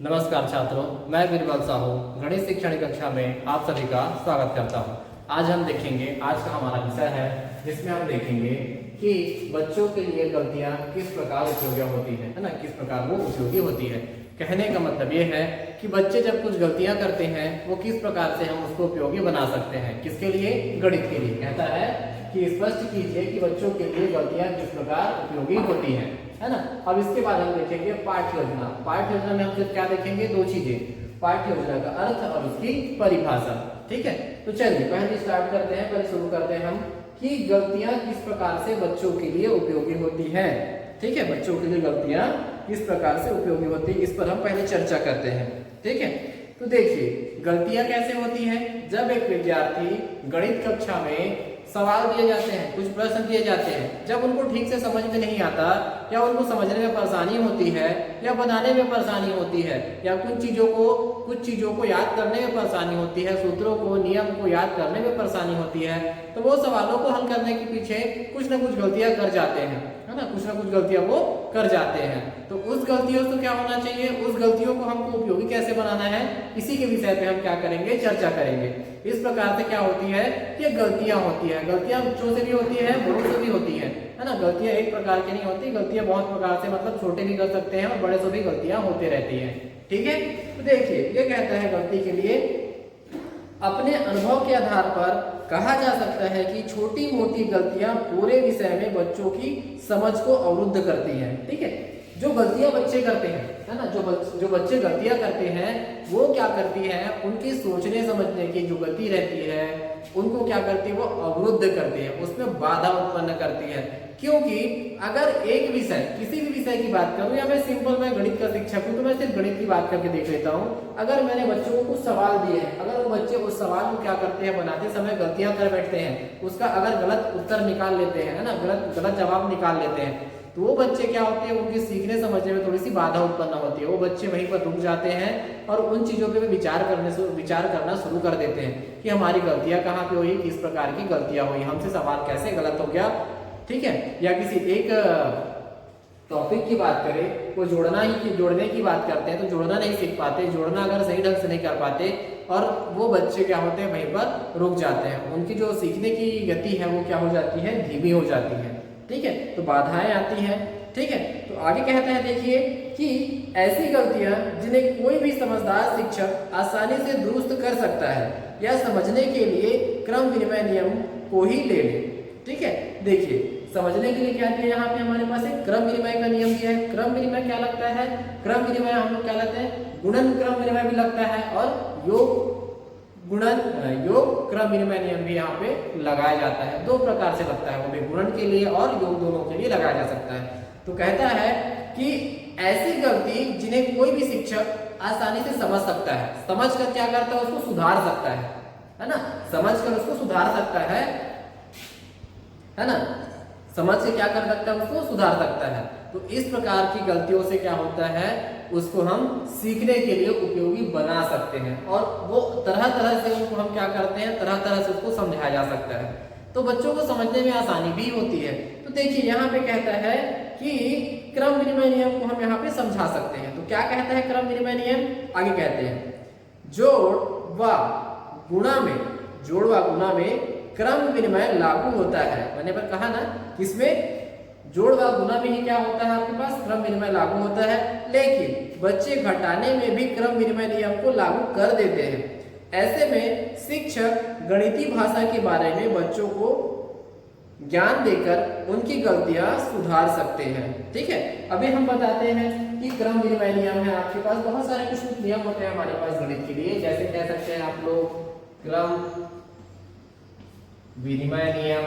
नमस्कार छात्रों, मैं बीरबल साहू गणित शिक्षण कक्षा में आप सभी का स्वागत करता हूं। आज हम देखेंगे, आज का हमारा विषय है जिसमें हम देखेंगे कि बच्चों के लिए गलतियां किस प्रकार उपयोगी होती है ना, किस प्रकार वो उपयोगी होती है। कहने का मतलब ये है कि बच्चे जब कुछ गलतियां करते हैं वो किस प्रकार से हम उसको उपयोगी बना सकते हैं। किसके लिए? गणित के लिए। कहता है कि स्पष्ट कीजिए कि बच्चों के लिए गलतियां किस प्रकार उपयोगी होती हैं, है ना। अब इसके बाद हम देखेंगे पाठ्य योजना। पाठ्य योजना में हम सिर्फ क्या देखेंगे? दो चीजें, पाठ्य योजना का अर्थ और उसकी परिभाषा। ठीक है, तो चलिए पहले स्टार्ट करते हैं, पहले शुरू करते हैं हम कि गलतियां किस प्रकार से बच्चों के लिए उपयोगी होती है। ठीक है, बच्चों के लिए गलतियां किस प्रकार से उपयोगी होती है, इस पर हम पहले चर्चा करते हैं। ठीक है, तो देखिए गलतियां कैसे होती है। जब एक विद्यार्थी गणित कक्षा में सवाल दिए जाते हैं, कुछ प्रश्न दिए जाते हैं, जब उनको ठीक से समझ में नहीं आता या उनको समझने में परेशानी होती है या बनाने में परेशानी होती है या कुछ चीजों को याद करने में परेशानी होती है, सूत्रों को, नियम को याद करने में परेशानी होती है, तो वो सवालों को हल करने के पीछे कुछ ना कुछ गलतियां कर जाते हैं, है ना। कुछ ना कुछ गलतियां वो कर जाते हैं। तो उस गलतियों से क्या होना चाहिए, उस गलतियों को हमको उपयोगी कैसे बनाना है, इसी के विषय पे हम क्या करेंगे, चर्चा करेंगे। इस प्रकार से क्या होती है, ये गलतियां होती है। गलतियां बच्चों से भी होती है, बड़ों से भी होती है ना। गलतियां एक प्रकार की नहीं होती, गलतियां बहुत प्रकार से, मतलब छोटे भी कर सकते हैं और बड़े से भी गलतियां होते रहती है। ठीक है, तो देखिए ये कहता है गलती के लिए अपने अनुभव के आधार पर कहा जा सकता है कि छोटी मोटी गलतियां पूरे विषय में बच्चों की समझ को अवरुद्ध करती हैं। ठीक है, जो गलतियां बच्चे करते हैं, है ना, जो बच्चे गलतियां करते हैं वो क्या करती है, उनकी सोचने समझने की जो गति रहती है उनको क्या करती है, वो अवरुद्ध करती है, उसमें बाधा उत्पन्न करती है। क्योंकि अगर एक विषय, किसी भी विषय की बात करूं या मैं गणित का शिक्षक हूं तो मैं सिर्फ गणित की बात करके देख लेता हूं। अगर मैंने बच्चों को कुछ सवाल दिए हैं, अगर वो बच्चे उस सवाल को क्या करते हैं, बनाते समय गलतियां कर बैठते हैं, उसका अगर गलत उत्तर निकाल लेते हैं, है ना, गलत जवाब निकाल लेते हैं, तो वो बच्चे क्या होते हैं, उनके सीखने समझने में थोड़ी सी बाधा उत्पन्न होती है। वो बच्चे वहीं पर रुक जाते हैं और उन चीजों पे विचार करना शुरू कर देते हैं कि हमारी गलतियां कहाँ पे हुई, किस प्रकार की गलतियां हुई, हमसे सवाल कैसे गलत हो गया। ठीक है, या किसी एक टॉपिक की बात करें, वो जोड़ने की बात करते हैं तो जोड़ना नहीं सीख पाते, जोड़ना अगर सही ढंग से नहीं कर पाते और वो बच्चे क्या होते हैं, वहीं पर रुक जाते हैं। उनकी जो सीखने की गति है वो क्या हो जाती है, धीमी हो जाती है। ठीक है, तो बाधाएं आती हैं। ठीक है, तो आगे कहते हैं देखिए कि ऐसी गलतियां जिन्हें कोई भी समझदार शिक्षक आसानी से दुरुस्त कर सकता है या समझने के लिए क्रम विनिमय नियम को ही ले ले। ठीक है, देखिए समझने के लिए क्या दिया, यहाँ पे हमारे पास एक क्रम विनिमय का नियम दिया है। क्रम विनिमय क्या लगता है, क्रम विनिमय हम लोग क्या लगते हैं, गुणन क्रम विनिमय भी लगता है और योग क्रम विनिमय नियम भी यहाँ पे लगाया जाता है। दो प्रकार से लगता है, वो भी गुणन के लिए और योग, दोनों के लिए लगाया जा सकता है। तो कहता है कि ऐसी गलती जिन्हें कोई भी शिक्षक आसानी से समझ सकता है, समझ कर क्या करता है, उसको सुधार सकता है ना, समझ कर उसको सुधार सकता है ना, समझ से क्या कर सकता है, उसको सुधार सकता है। तो इस प्रकार की गलतियों से क्या होता है, उसको हम सीखने के लिए उपयोगी बना सकते हैं और वो तरह तरह से उनको हम क्या करते हैं, तरह तरह से उसको समझाया जा सकता है, तो बच्चों को समझने में आसानी भी होती है। तो देखिए यहाँ पे कहता है कि क्रम विनिमय नियम को हम यहाँ पे समझा सकते हैं। तो क्या कहता है क्रम विनिमय नियम, आगे कहते हैं जोड़ व गुणा में क्रम विनिमय लागू होता है। मैंने पर कहा ना, किसमें, जोड़ व गुणा में ही क्या होता है, आपके पास क्रम विनिमय लागू होता है, लेकिन बच्चे घटाने में भी क्रम विनिमय नियम को लागू कर देते हैं। ऐसे में शिक्षक गणितीय भाषा के बारे में बच्चों को ज्ञान देकर उनकी गलतियां सुधार सकते हैं। ठीक है, अभी हम बताते हैं कि क्रम विनिमय नियम है। आपके पास बहुत सारे कुछ नियम होते हैं हमारे पास गणित के लिए, जैसे कह सकते हैं आप लोग क्रम विनिमय नियम,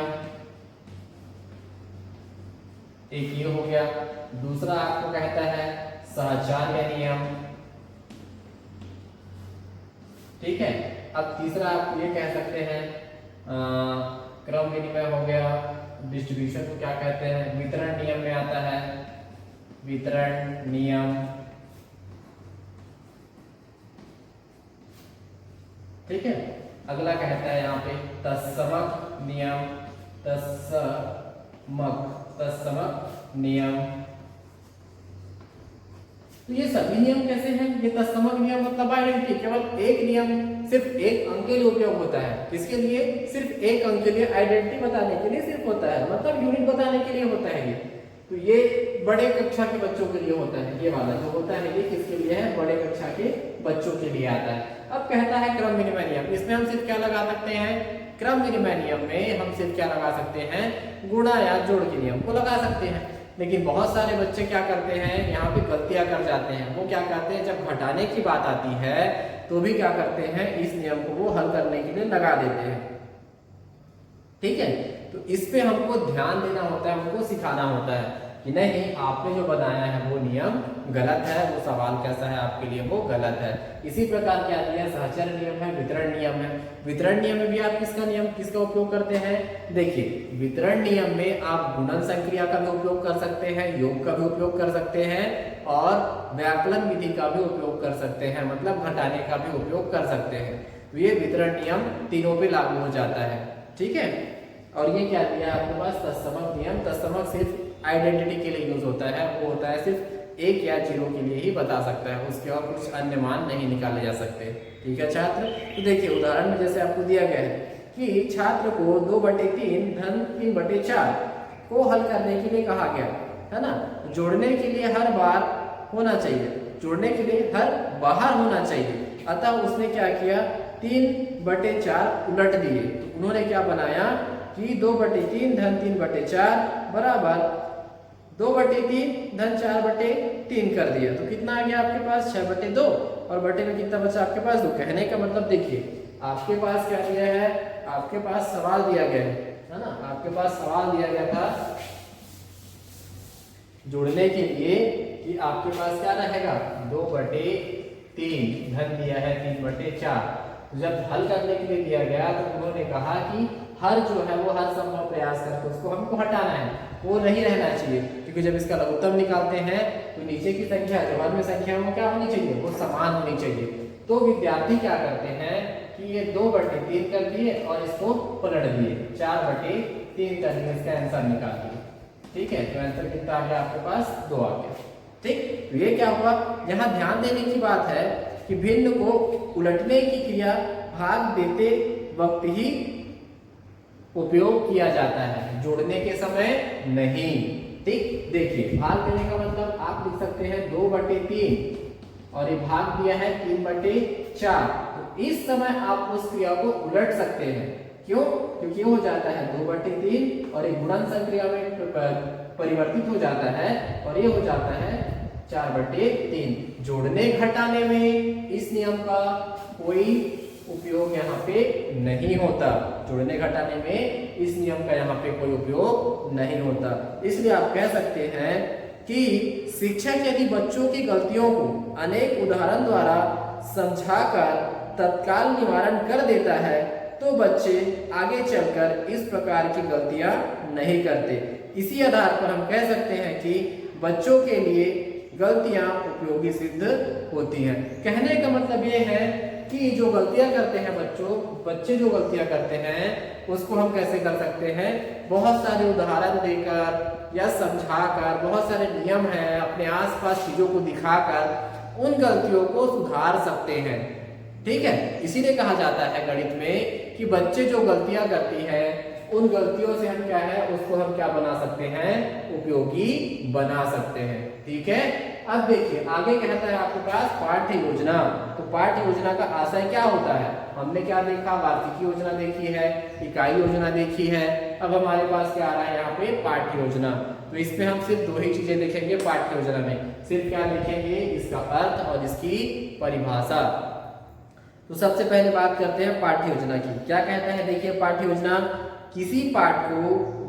एक ये हो गया। दूसरा आपको कहता है सहचार्य नियम। ठीक है, अब तीसरा आप ये कह सकते हैं क्रम विनिमय हो गया। डिस्ट्रीब्यूशन को क्या कहते हैं, वितरण नियम में आता है, वितरण नियम। ठीक है, अगला कहता है यहाँ पे तत्समक नियम, तत्समक नियम। तो ये सभी नियम कैसे हैं? ये तत्समक नियम मतलब आइडेंटिटी, केवल एक नियम सिर्फ एक अंक के लिए उपयोग होता है। किसके लिए? सिर्फ एक अंक के लिए, आइडेंटिटी बताने के लिए सिर्फ होता है, मतलब यूनिट बताने के लिए होता है ये। तो ये बड़े कक्षा के बच्चों के लिए होता है, ये वाला जो होता है ये किसके लिए है? बड़े कक्षा के बच्चों के लिए आता है। अब कहता है क्रम विनिमय नियम, इसमें हम सिर्फ क्या लगा सकते हैं? क्रम विनिमय नियम में हम सिर्फ क्या लगा सकते हैं? गुणा या जोड़ के नियम को लगा सकते हैं। लेकिन बहुत सारे बच्चे क्या करते हैं, यहाँ पे गलतियां कर जाते हैं। वो क्या करते हैं, जब घटाने की बात आती है तो भी क्या करते हैं, इस नियम को वो हल करने के लिए लगा देते हैं। ठीक है, तो इस पे हमको ध्यान देना होता है, हमको सिखाना होता है कि नहीं, आपने जो बनाया है वो नियम गलत है, वो सवाल कैसा है आपके लिए, वो गलत है। इसी प्रकार क्या दिया? सहचर नियम है, वितरण नियम है। वितरण नियम में भी आप किसका उपयोग करते हैं? देखिए, वितरण नियम में आप गुणन संक्रिया का भी उपयोग कर सकते हैं, योग का भी उपयोग कर सकते हैं और व्याकलन विधि का भी उपयोग कर सकते हैं, मतलब घटाने का भी उपयोग कर सकते हैं। तो ये वितरण नियम तीनों पे लागू हो जाता है। ठीक है, और ये क्या दिया आपके पास? तत्समक नियम। तत्समक सिर्फ आइडेंटिटी के लिए यूज होता है, वो होता है सिर्फ एक या जीरो के लिए ही बता सकता है, उसके और कुछ अन्य मान नहीं निकाले जा सकते। ठीक है छात्र, तो देखिए उदाहरण में जैसे आपको दिया गया है कि छात्र को 2/3 धन 3/4 को हल करने के लिए कहा गया है ना। जोड़ने के लिए हर बार होना चाहिए, जोड़ने के लिए हर बाहर होना चाहिए, अतः उसने क्या किया? 3/4 उलट दिए। तो उन्होंने क्या बनाया कि 2/3 धन 3/4 बराबर 2/3 धन 4/3 कर दिया। तो कितना आ गया आपके पास? 6/2 और बटे में कितना बचा आपके पास? 2। कहने का मतलब देखिए, आपके पास क्या दिया है? आपके पास सवाल दिया गया है ना, आपके पास सवाल दिया गया था जोड़ने के लिए कि आपके पास क्या रहेगा? 2/3 धन दिया है 3/4। तो जब हल करने के लिए दिया गया तो उन्होंने कहा कि हर जो है वो हर संभव प्रयास करके उसको हमको हटाना है, वो नहीं रहना चाहिए, क्योंकि जब इसका लघुत्तम निकालते हैं तो नीचे की संख्या जो अन्य संख्या वो क्या होनी चाहिए? वो समान होनी चाहिए। तो विद्यार्थी क्या करते हैं कि ये 2/3 कर दिए और इसको पलट दिए, 4/3 कर दिए, इसका आंसर निकाल दिए। ठीक है, तो आंसर कितना आ गया आपके पास? 2 आ गया। ठीक, तो ये क्या हुआ? यहाँ ध्यान देने की बात है कि भिन्न को उलटने की क्रिया भाग देते वक्त ही उपयोग किया जाता है, जोड़ने के समय नहीं। ठीक, देखिए भाग देने का मतलब आप लिख सकते हैं 2/3 और ये भाग दिया है 3/4। तो इस समय आप उस क्रिया को उलट सकते हैं। क्यों? क्योंकि हो जाता है 2/3 और ये गुणन संक्रिया में परिवर्तित हो जाता है और ये हो जाता है 4/3। जोड़ने घटाने में इस नियम का कोई उपयोग यहाँ पे नहीं होता, जोड़ने घटाने में इस नियम का यहाँ पे कोई उपयोग नहीं होता। इसलिए आप कह सकते हैं कि शिक्षक यदि बच्चों की गलतियों को अनेक उदाहरण द्वारा समझाकर तत्काल निवारण कर देता है तो बच्चे आगे चलकर इस प्रकार की गलतियां नहीं करते। इसी आधार पर हम कह सकते हैं कि बच्चों के लिए गलतियां उपयोगी सिद्ध होती हैं। कहने का मतलब ये है कि जो गलतियां करते हैं बच्चे जो गलतियां करते हैं उसको हम कैसे कर सकते हैं? बहुत सारे उदाहरण देकर या समझाकर, बहुत सारे नियम हैं, अपने आसपास चीजों को दिखाकर उन गलतियों को सुधार सकते हैं। ठीक है, इसीलिए कहा जाता है गणित में कि बच्चे जो गलतियां करती हैं उन गलतियों से हम क्या है उसको हम क्या बना सकते हैं? उपयोगी बना सकते हैं। ठीक है, अब देखिए आगे कहता है आपके पास पाठ्य योजना। तो पाठ्य योजना का आशय क्या होता है? हमने क्या देखा? वार्षिक योजना देखी है, इकाई योजना देखी है। अब हमारे पास क्या आ रहा है यहाँ पे? पाठ्य योजना। तो इसमें हम सिर्फ 2 ही चीजें देखेंगे पाठ्य योजना में। सिर्फ क्या देखेंगे? इसका अर्थ और इसकी परिभाषा। तो सबसे पहले बात करते हैं पाठ्य योजना की। क्या कहता है? देखिए पाठ्य योजना किसी पाठ को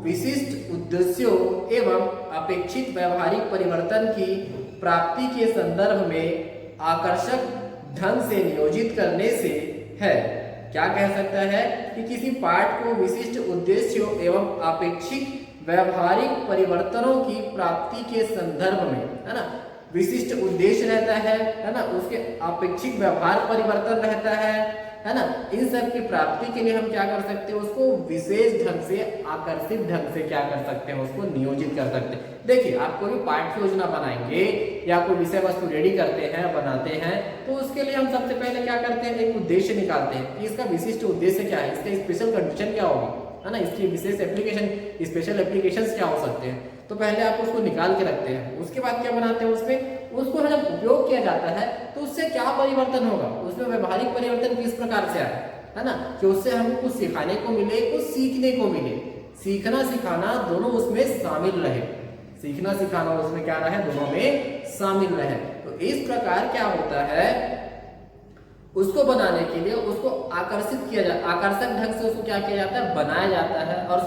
विशिष्ट उद्देश्यों एवं अपेक्षित व्यवहारिक परिवर्तन की प्राप्ति के संदर्भ में आकर्षक ढंग से नियोजित करने से है। क्या कह सकता है कि किसी पाठ को विशिष्ट उद्देश्यों एवं अपेक्षित व्यवहारिक परिवर्तनों की प्राप्ति के संदर्भ में, है ना, विशिष्ट उद्देश्य रहता है ना, उसके अपेक्षित व्यवहार परिवर्तन रहता है ना। इन सब की प्राप्ति के लिए हम क्या कर सकते हैं, उसको विशेष ढंग से, आकर्षित ढंग से क्या कर सकते हैं, उसको नियोजित कर सकते हैं। देखिए, आप कोई पाठ्य योजना बनाएंगे या कोई विषय वस्तु रेडी करते हैं, बनाते हैं, तो उसके लिए हम सबसे पहले क्या करते हैं, एक उद्देश्य निकालते हैं कि इसका विशिष्ट उद्देश्य क्या है, इसका स्पेशल कंडीशन क्या होगी, है ना, इसकी विशेष एप्लीकेशन, स्पेशल एप्लीकेशंस क्या हो सकते हैं। तो पहले आप उसको निकाल के रखते हैं, उसके बाद क्या बनाते हैं, उसको जब उपयोग किया जाता है तो उससे क्या परिवर्तन होगा, उसमें व्यवहारिक परिवर्तन किस प्रकार से आए, है ना, कि उससे हमको कुछ सिखाने को मिले, कुछ सीखने को मिले, सीखना सिखाना दोनों उसमें शामिल रहे, सीखना सिखाना उसमें क्या रहे, दोनों में शामिल रहे। तो इस प्रकार क्या होता है, उसको बनाने के लिए उसको आकर्षित किया जाता, आकर्षक ढंग से उसको क्या किया जाता है, बनाया जाता है और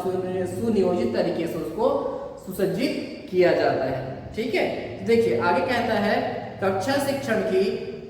सुनियोजित तरीके से उसको सुसज्जित किया जाता है। ठीक है, देखिए आगे कहता है, कक्षा शिक्षण की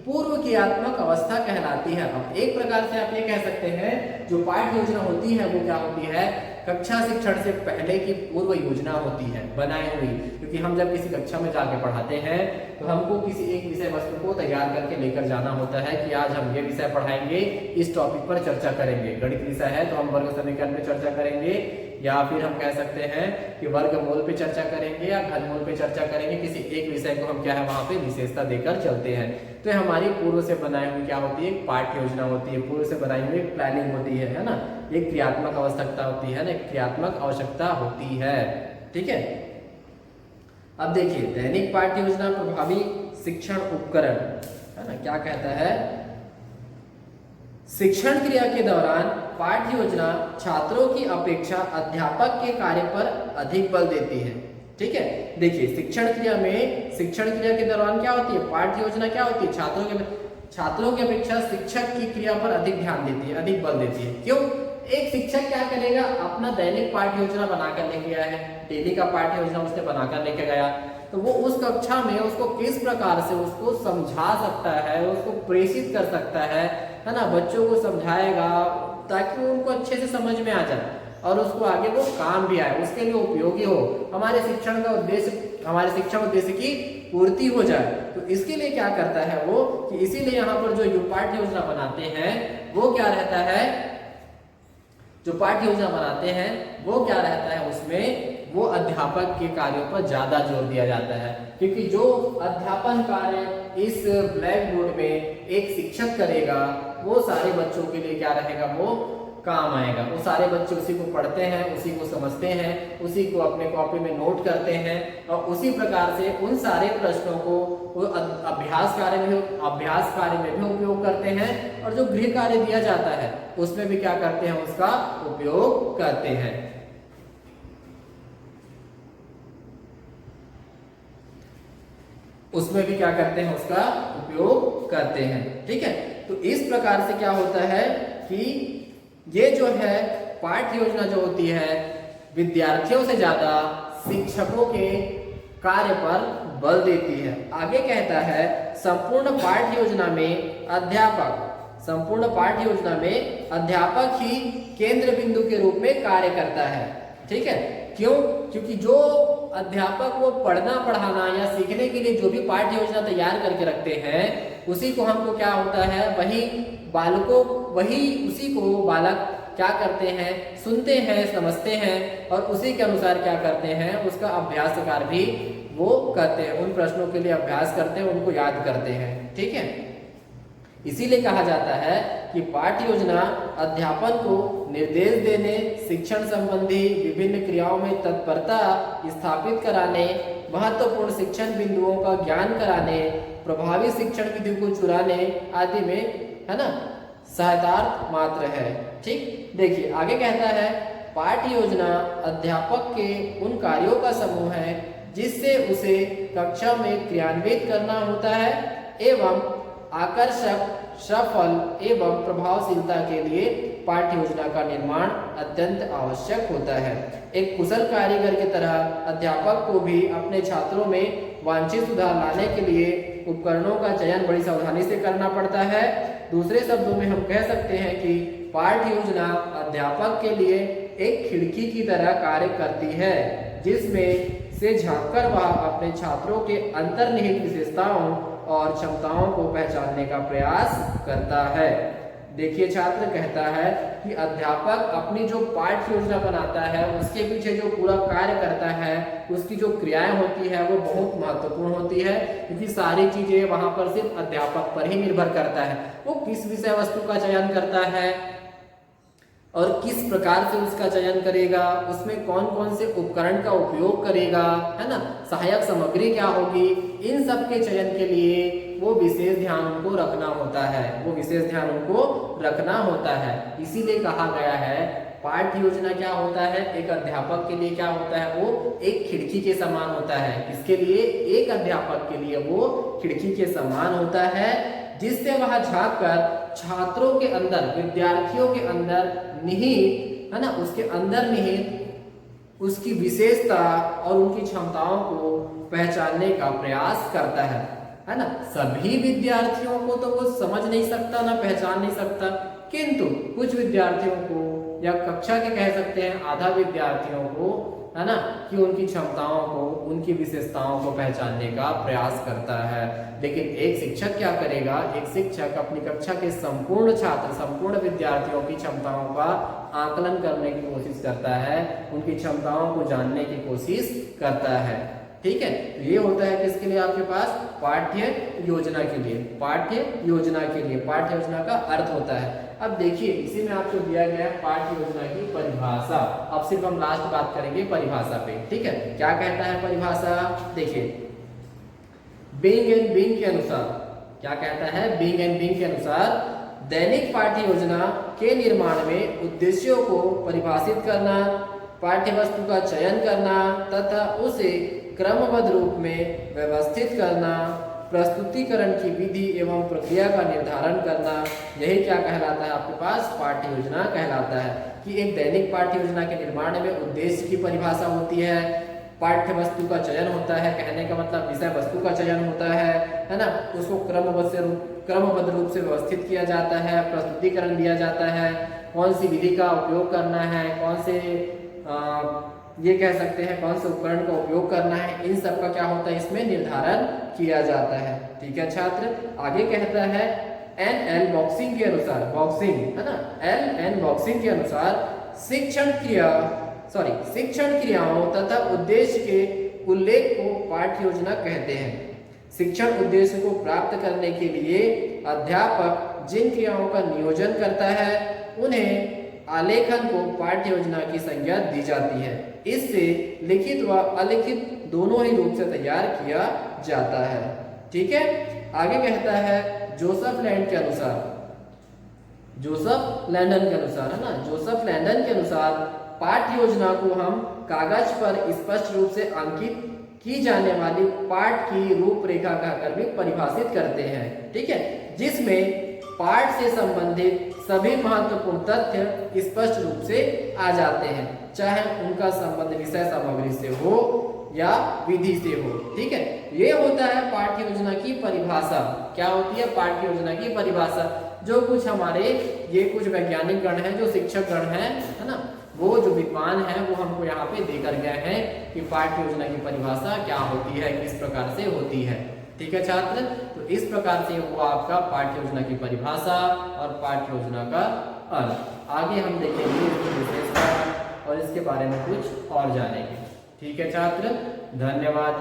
पूर्व क्रियात्मक अवस्था कहलाती है। अब एक प्रकार से आप ये कह सकते हैं, जो पाठ्य योजना होती है वो क्या होती है, कक्षा शिक्षण से पहले की पूर्व योजना होती है, बनाई हुई। क्योंकि हम जब किसी कक्षा में जाके पढ़ाते हैं तो हमको किसी एक विषय वस्तु को तैयार करके लेकर जाना होता है कि आज हम ये विषय पढ़ाएंगे, इस टॉपिक पर चर्चा करेंगे। गणित विषय है तो हम वर्ग समीकरण पे चर्चा करेंगे, या फिर हम कह सकते हैं कि वर्गमूल पे चर्चा करेंगे या घनमूल पे चर्चा करेंगे। किसी एक विषय को हम क्या है वहां पे विशेषता देकर चलते हैं। तो हमारी पूर्व से बनाई हुई क्या होती है, पाठ्य योजना होती है, पूर्व से बनाई हुई प्लानिंग होती है ना, एक क्रियात्मक आवश्यकता होती है ना, एक क्रियात्मक आवश्यकता होती है। ठीक है, अब देखिए दैनिक पाठ्य योजना प्रभावी शिक्षण उपकरण, है ना, क्या कहता है, शिक्षण क्रिया के दौरान पाठ्य योजना छात्रों की अपेक्षा अध्यापक के कार्य पर अधिक बल देती है। ठीक है, देखिए शिक्षण क्रिया में, शिक्षण क्रिया के दौरान क्या होती है, पाठ्य योजना क्या होती है, छात्रों की अपेक्षा शिक्षक की क्रिया पर अधिक ध्यान देती है, अधिक बल देती है। क्यों, एक शिक्षक क्या करेगा, अपना दैनिक पाठ्य योजना बनाकर लेके गया है, डेली का पाठ्य योजना उसने बनाकर लेके गया, तो वो उस कक्षा में उसको किस प्रकार से उसको समझा सकता है, उसको प्रेषित कर सकता है ना, बच्चों को समझाएगा ताकि उनको अच्छे से समझ में आ जाए और उसको आगे वो काम भी आए, उसके लिए उपयोगी हो, हमारे शिक्षण का उद्देश्य, हमारे शिक्षण उद्देश्य की पूर्ति हो जाए। तो इसके लिए क्या करता है वो, कि इसीलिए यहाँ पर जो पाठ्य योजना बनाते हैं वो क्या रहता है, जो पाठ्य योजना बनाते हैं वो क्या रहता है, उसमें वो अध्यापक के कार्यों पर ज्यादा जोर दिया जाता है। क्योंकि जो अध्यापन कार्य इस ब्लैक बोर्ड में एक शिक्षक करेगा वो सारे बच्चों के लिए क्या रहेगा, वो काम आएगा। वो सारे बच्चे उसी को पढ़ते हैं, उसी को समझते हैं, उसी को अपने कॉपी में नोट करते हैं और उसी प्रकार से उन सारे प्रश्नों को वो अभ्यास कार्य में भी उपयोग करते हैं और जो गृह कार्य दिया जाता है उसमें भी क्या करते हैं, उसका उपयोग करते हैं। उसमें भी क्या करते हैं, उसका उपयोग करते हैं। ठीक है, तो इस प्रकार से क्या होता है कि ये जो है पाठ्य योजना जो होती है विद्यार्थियों से ज्यादा शिक्षकों के कार्य पर बल देती है। आगे कहता है, संपूर्ण पाठ्य योजना में अध्यापक ही केंद्र बिंदु के रूप में कार्य करता है। ठीक है, क्यों, क्योंकि जो अध्यापक वो पढ़ना पढ़ाना या सीखने के लिए जो भी पाठ्य योजना तैयार करके रखते हैं उसी को हमको क्या होता है, उसी को बालक क्या करते हैं, सुनते हैं, समझते हैं और उसी के अनुसार क्या करते हैं, उसका अभ्यास कार्य भी वो करते हैं, उन प्रश्नों के लिए अभ्यास करते हैं, उनको याद करते हैं। ठीक है, इसीलिए कहा जाता है कि पाठ्य योजना अध्यापन को निर्देश देने, शिक्षण संबंधी विभिन्न क्रियाओं में तत्परता स्थापित कराने, महत्वपूर्ण शिक्षण बिंदुओं का ज्ञान कराने, प्रभावी शिक्षण विधि को चुराने आदि में, है ना, सहायतार्थ मात्र है। ठीक, देखिए आगे कहता है, पाठ्य योजना अध्यापक के उन कार्यों का समूह है जिससे उसे कक्षा में क्रियान्वित करना होता है एवं आकर्षक, सफल एवं प्रभावशीलता के लिए पाठ्य योजना का निर्माण अत्यंत आवश्यक होता है। एक कुशल कारीगर की तरह अध्यापक को भी अपने छात्रों में वांछित सुधार लाने के लिए उपकरणों का चयन बड़ी सावधानी से करना पड़ता है। दूसरे शब्दों में हम कह सकते हैं कि पाठ्य योजना अध्यापक के लिए एक खिड़की की तरह कार्य करती है जिसमें से झांककर वह अपने छात्रों के अंतर्निहित विशेषताओं और क्षमताओं को पहचानने का प्रयास करता है। देखिए छात्र कहता है कि अध्यापक अपनी जो पाठ्य योजना बनाता है उसके पीछे जो पूरा कार्य करता है, उसकी जो क्रियाएं होती है वो बहुत महत्वपूर्ण होती है, क्योंकि सारी चीजें वहां पर सिर्फ अध्यापक पर ही निर्भर करता है। वो किस विषय वस्तु का चयन करता है और किस प्रकार से उसका चयन करेगा, उसमें कौन कौन से उपकरण का उपयोग करेगा, है ना, सहायक सामग्री क्या होगी, इन सब के चयन के लिए वो विशेष ध्यान उनको रखना होता है, वो विशेष ध्यान उनको रखना होता है। इसीलिए कहा गया है पाठ्य योजना क्या होता है, एक अध्यापक के लिए क्या होता है, वो एक खिड़की के समान होता है। इसके लिए एक अध्यापक के लिए वो खिड़की के समान होता है, जिससे वह झांक कर छात्रों के अंदर, विद्यार्थियों के अंदर निहित, है ना, उसके अंदर निहित उसकी विशेषता और उनकी क्षमताओं को पहचानने का प्रयास करता है ना। सभी विद्यार्थियों को तो वो समझ नहीं सकता, ना पहचान नहीं सकता, किंतु कुछ विद्यार्थियों को या कक्षा के कह सकते हैं आधा विद्यार्थियों को, है ना, कि उनकी क्षमताओं को, उनकी विशेषताओं को पहचानने का प्रयास करता है। लेकिन एक शिक्षक क्या करेगा, एक शिक्षक अपनी कक्षा के संपूर्ण छात्र, संपूर्ण विद्यार्थियों की क्षमताओं का आकलन करने की कोशिश करता है, उनकी क्षमताओं को जानने की कोशिश करता है। ठीक है, तो ये होता है किसके लिए आपके पास, पाठ्य योजना के लिए। पाठ्य योजना के लिए पाठ्य योजना का अर्थ होता है। अब देखिए इसी में आपको दिया गया है पाठ्य योजना की परिभाषा। अब सिर्फ हम लास्ट बात करेंगे परिभाषा पे। ठीक है, क्या कहता है परिभाषा, देखिए बिंग एंड बिंग के अनुसार क्या कहता है, बिंग एंड बिंग के अनुसार दैनिक पाठ्य योजना के निर्माण में उद्देश्यों को परिभाषित करना, पाठ्य वस्तु का चयन करना तथा उसे क्रमबद्ध रूप में व्यवस्थित करना, प्रस्तुतिकरण की विधि एवं प्रक्रिया का निर्धारण करना, यही क्या कहलाता है आपके पास, पाठ्य योजना कहलाता है। कि एक दैनिक पाठ्य योजना के निर्माण में उद्देश्य की परिभाषा होती है, पाठ्य वस्तु का चयन होता है, कहने का मतलब विषय वस्तु का चयन होता है ना, उसको क्रमबद्ध रूप से व्यवस्थित किया जाता है, प्रस्तुतिकरण दिया जाता है, कौन सी विधि का उपयोग करना है, कौन से ये कह सकते हैं कौन से उपकरण का उपयोग करना है, इन सब का क्या होता है इसमें निर्धारण किया जाता है। ठीक है छात्र, आगे कहता है एन बॉक्सिंग के अनुसार, बॉक्सिंग है ना, एन बॉक्सिंग के अनुसार शिक्षण क्रियाओं तथा उद्देश्य के उल्लेख को पाठ्य योजना कहते हैं। शिक्षण उद्देश्य को प्राप्त करने के लिए अध्यापक जिन क्रियाओं का नियोजन करता है उन्हें आलेखन को पाठ्य योजना की संज्ञा दी जाती है। इससे लिखित व अलिखित दोनों ही रूप से तैयार किया जाता है। ठीक है, आगे कहता है जोसेफ लैंडन के अनुसार, जोसेफ लैंडन के अनुसार, है ना, जोसेफ लैंडन के अनुसार पाठ्य योजना को हम कागज पर स्पष्ट रूप से अंकित की जाने वाली पाठ की रूपरेखा कहकर भी परिभाषित करते हैं। ठीक है, जिसमें पाठ से संबंधित सभी महत्वपूर्ण तथ्य स्पष्ट रूप से आ जाते हैं, चाहे उनका संबंध विषय सामग्री से हो या विधि से हो। ठीक है, ये होता है पाठ्य योजना की परिभाषा। क्या होती है पाठ्य योजना की परिभाषा, जो कुछ हमारे ये कुछ वैज्ञानिक गण हैं, जो शिक्षक गण हैं, है ना, वो जो विद्वान हैं वो हमको यहाँ पे देकर गए हैं कि पाठ्य योजना की परिभाषा क्या होती है, किस प्रकार से होती है। ठीक है छात्र, तो इस प्रकार से हुआ आपका पाठ्य योजना की परिभाषा और पाठ्य योजना का अर्थ। आगे हम देखेंगे इसकी विशेषता और इसके बारे में कुछ और जानेंगे। ठीक है छात्र, धन्यवाद।